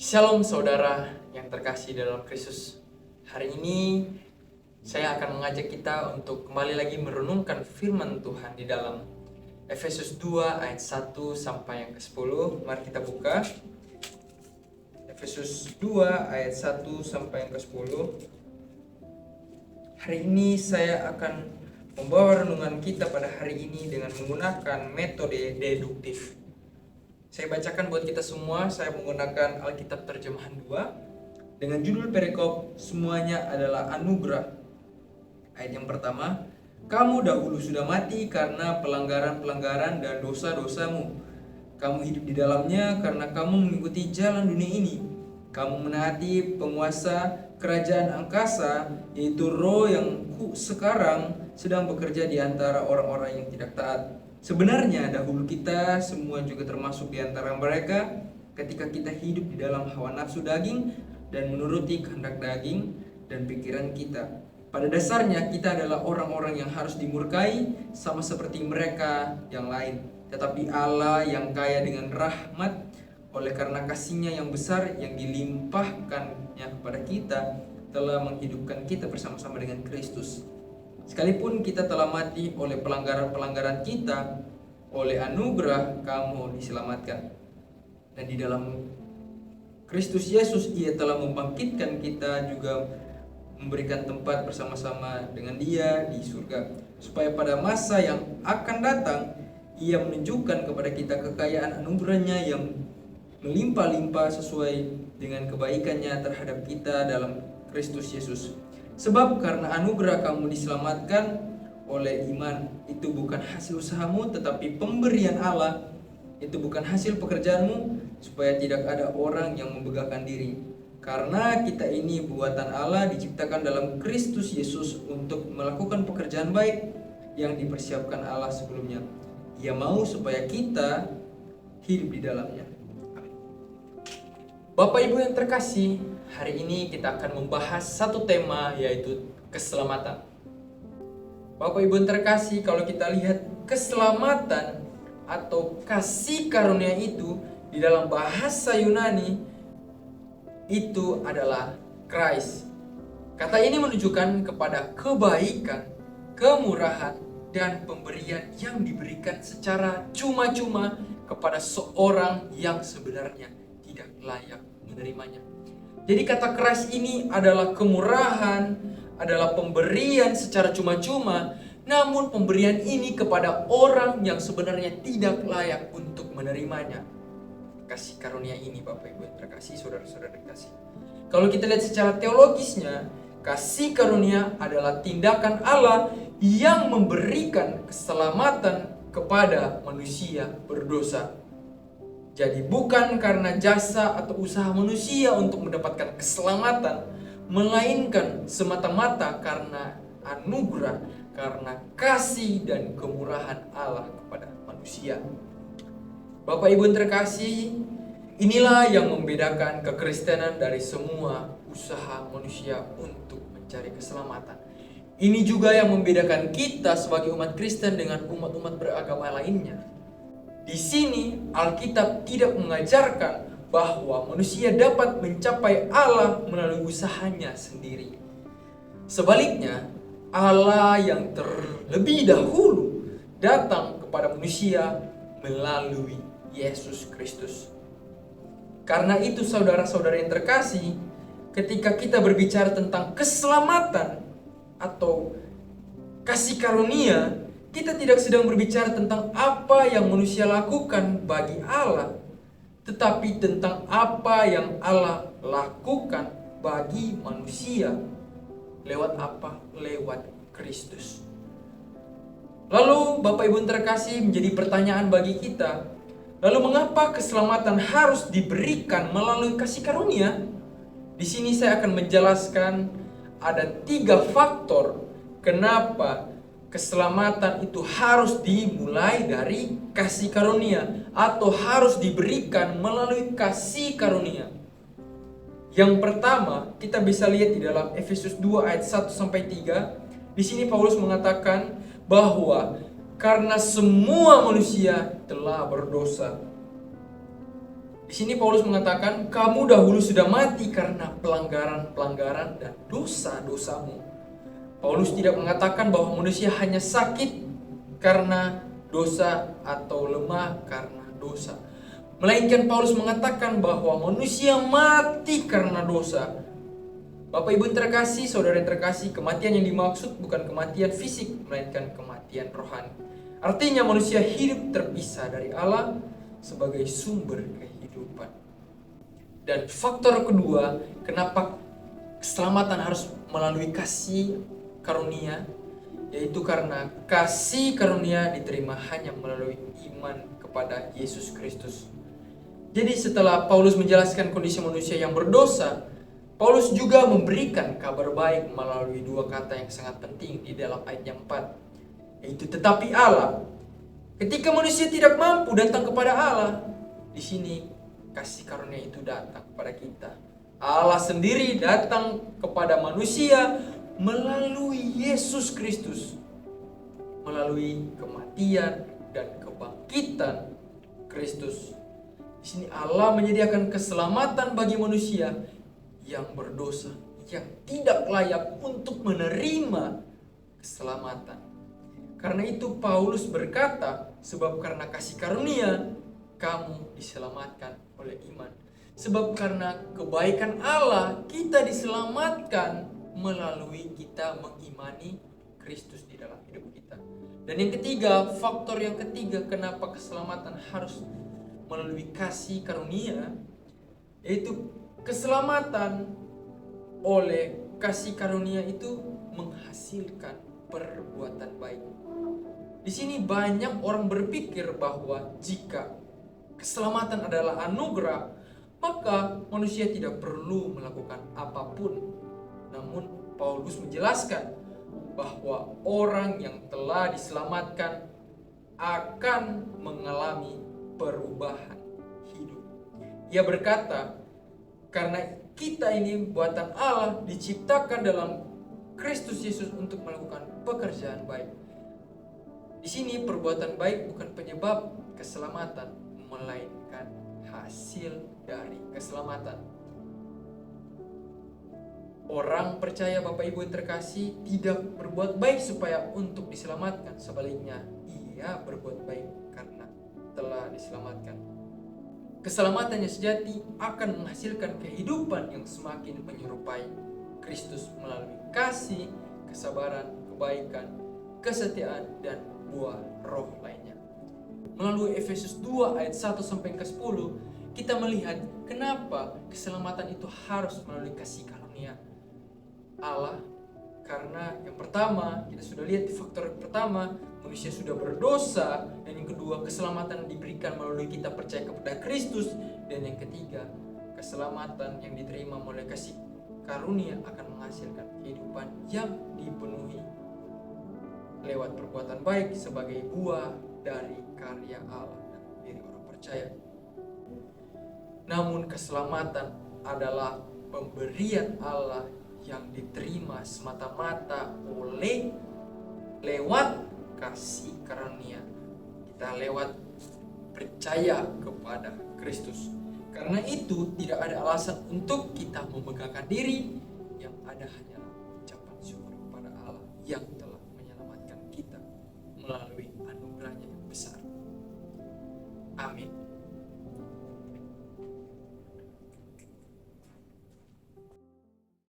Shalom saudara yang terkasih dalam Kristus. Hari ini saya akan mengajak kita untuk kembali lagi merenungkan firman Tuhan di dalam Efesus 2 ayat 1 sampai yang ke-10. Mari kita buka Efesus 2 ayat 1 sampai yang ke-10. Hari ini saya akan membawa renungan kita pada hari ini dengan menggunakan metode deduktif. Saya bacakan buat kita semua. Saya menggunakan Alkitab terjemahan 2 dengan judul perikop semuanya adalah anugerah. Ayat yang pertama, kamu dahulu sudah mati karena pelanggaran-pelanggaran dan dosa-dosamu. Kamu hidup di dalamnya karena kamu mengikuti jalan dunia ini. Kamu menaati penguasa kerajaan angkasa, yaitu roh yang sekarang sedang bekerja di antara orang-orang yang tidak taat. Sebenarnya dahulu kita semua juga termasuk di antara mereka ketika kita hidup di dalam hawa nafsu daging dan menuruti kehendak daging dan pikiran kita. Pada dasarnya kita adalah orang-orang yang harus dimurkai sama seperti mereka yang lain. Tetapi Allah yang kaya dengan rahmat oleh karena kasih-Nya yang besar yang dilimpahkannya kepada kita telah menghidupkan kita bersama-sama dengan Kristus. Sekalipun kita telah mati oleh pelanggaran-pelanggaran kita, oleh anugerah kamu diselamatkan. Dan di dalam Kristus Yesus Ia telah membangkitkan kita, juga memberikan tempat bersama-sama dengan Dia di surga, supaya pada masa yang akan datang Ia menunjukkan kepada kita kekayaan anugerah-Nya yang melimpah-limpah sesuai dengan kebaikan-Nya terhadap kita dalam Kristus Yesus. Sebab karena anugerah kamu diselamatkan oleh iman. Itu bukan hasil usahamu, tetapi pemberian Allah. Itu bukan hasil pekerjaanmu, supaya tidak ada orang yang membanggakan diri. Karena kita ini buatan Allah, diciptakan dalam Kristus Yesus untuk melakukan pekerjaan baik yang dipersiapkan Allah sebelumnya. Ia mau supaya kita hidup di dalamnya. Amin. Bapak Ibu yang terkasih, hari ini kita akan membahas satu tema, yaitu keselamatan. Bapak Ibu yang terkasih, kalau kita lihat keselamatan atau kasih karunia itu di dalam bahasa Yunani itu adalah Christ. Kata ini menunjukkan kepada kebaikan, kemurahan, dan pemberian yang diberikan secara cuma-cuma kepada seorang yang sebenarnya tidak layak menerimanya. Jadi kata Christ ini adalah kemurahan, adalah pemberian secara cuma-cuma, namun pemberian ini kepada orang yang sebenarnya tidak layak untuk menerimanya. Kasih karunia ini, Bapak Ibu yang terkasih, saudara-saudara terkasih. Kalau kita lihat secara teologisnya, kasih karunia adalah tindakan Allah yang memberikan keselamatan kepada manusia berdosa. Jadi bukan karena jasa atau usaha manusia untuk mendapatkan keselamatan, melainkan semata-mata karena anugerah, karena kasih dan kemurahan Allah kepada manusia. Bapak Ibu yang terkasih, inilah yang membedakan kekristenan dari semua usaha manusia untuk mencari keselamatan. Ini juga yang membedakan kita sebagai umat Kristen dengan umat-umat beragama lainnya. Di sini Alkitab tidak mengajarkan bahwa manusia dapat mencapai Allah melalui usahanya sendiri. Sebaliknya, Allah yang terlebih dahulu datang kepada manusia melalui Yesus Kristus. Karena itu saudara-saudara yang terkasih, ketika kita berbicara tentang keselamatan atau kasih karunia, kita tidak sedang berbicara tentang apa yang manusia lakukan bagi Allah, tetapi tentang apa yang Allah lakukan bagi manusia. Lewat apa? Lewat Kristus. Lalu Bapak Ibu terkasih, menjadi pertanyaan bagi kita, lalu mengapa keselamatan harus diberikan melalui kasih karunia? Di sini saya akan menjelaskan ada 3 faktor kenapa keselamatan itu harus dimulai dari kasih karunia atau harus diberikan melalui kasih karunia. Yang pertama, kita bisa lihat di dalam Efesus 2 ayat 1 sampai 3. Di sini Paulus mengatakan bahwa karena semua manusia telah berdosa. Di sini Paulus mengatakan, kamu dahulu sudah mati karena pelanggaran-pelanggaran dan dosa-dosamu. Paulus tidak mengatakan bahwa manusia hanya sakit karena dosa atau lemah karena dosa. Melainkan Paulus mengatakan bahwa manusia mati karena dosa. Bapak Ibu yang terkasih, saudara yang terkasih, kematian yang dimaksud bukan kematian fisik, melainkan kematian rohani. Artinya manusia hidup terpisah dari Allah sebagai sumber kehidupan. Dan faktor kedua, kenapa keselamatan harus melalui kasih karunia, yaitu karena kasih karunia diterima hanya melalui iman kepada Yesus Kristus. Jadi setelah Paulus menjelaskan kondisi manusia yang berdosa, Paulus juga memberikan kabar baik melalui dua kata yang sangat penting di dalam ayat yang 4, yaitu tetapi Allah. Ketika manusia tidak mampu datang kepada Allah, di sini kasih karunia itu datang kepada kita. Allah sendiri datang kepada manusia melalui Yesus Kristus, melalui kematian dan kebangkitan Kristus. Di sini Allah menyediakan keselamatan bagi manusia yang berdosa, yang tidak layak untuk menerima keselamatan. Karena itu Paulus berkata, sebab karena kasih karunia kamu diselamatkan oleh iman. Sebab karena kebaikan Allah kita diselamatkan melalui kita mengimani Kristus di dalam hidup kita. Dan yang ketiga, faktor yang ketiga kenapa keselamatan harus melalui kasih karunia, yaitu keselamatan oleh kasih karunia itu menghasilkan perbuatan baik. Di sini banyak orang berpikir bahwa jika keselamatan adalah anugerah, maka manusia tidak perlu melakukan apapun. Namun Paulus menjelaskan bahwa orang yang telah diselamatkan akan mengalami perubahan hidup. Ia berkata, karena kita ini buatan Allah, diciptakan dalam Kristus Yesus untuk melakukan pekerjaan baik. Di sini perbuatan baik bukan penyebab keselamatan, melainkan hasil dari keselamatan. Orang percaya, Bapak Ibu yang terkasih, tidak berbuat baik supaya untuk diselamatkan. Sebaliknya, ia berbuat baik karena telah diselamatkan. Keselamatan yang sejati akan menghasilkan kehidupan yang semakin menyerupai Kristus melalui kasih, kesabaran, kebaikan, kesetiaan, dan buah roh lainnya. Melalui Efesus 2 ayat 1 sampai ke 10, kita melihat kenapa keselamatan itu harus melalui kasih karunia Allah. Karena yang pertama, kita sudah lihat di faktor pertama, manusia sudah berdosa. Dan yang kedua, keselamatan diberikan melalui kita percaya kepada Kristus. Dan yang ketiga, keselamatan yang diterima melalui kasih karunia akan menghasilkan kehidupan yang dipenuhi lewat perbuatan baik sebagai buah dari karya Allah dan diri orang percaya. Namun keselamatan adalah pemberian Allah yang diterima semata-mata lewat kasih karunia. Kita lewat percaya kepada Kristus. Karena itu tidak ada alasan untuk kita memegahkan diri, yang ada hanyalah ucapan syukur kepada Allah yang telah menyelamatkan kita melalui anugerahnya yang besar. Amin.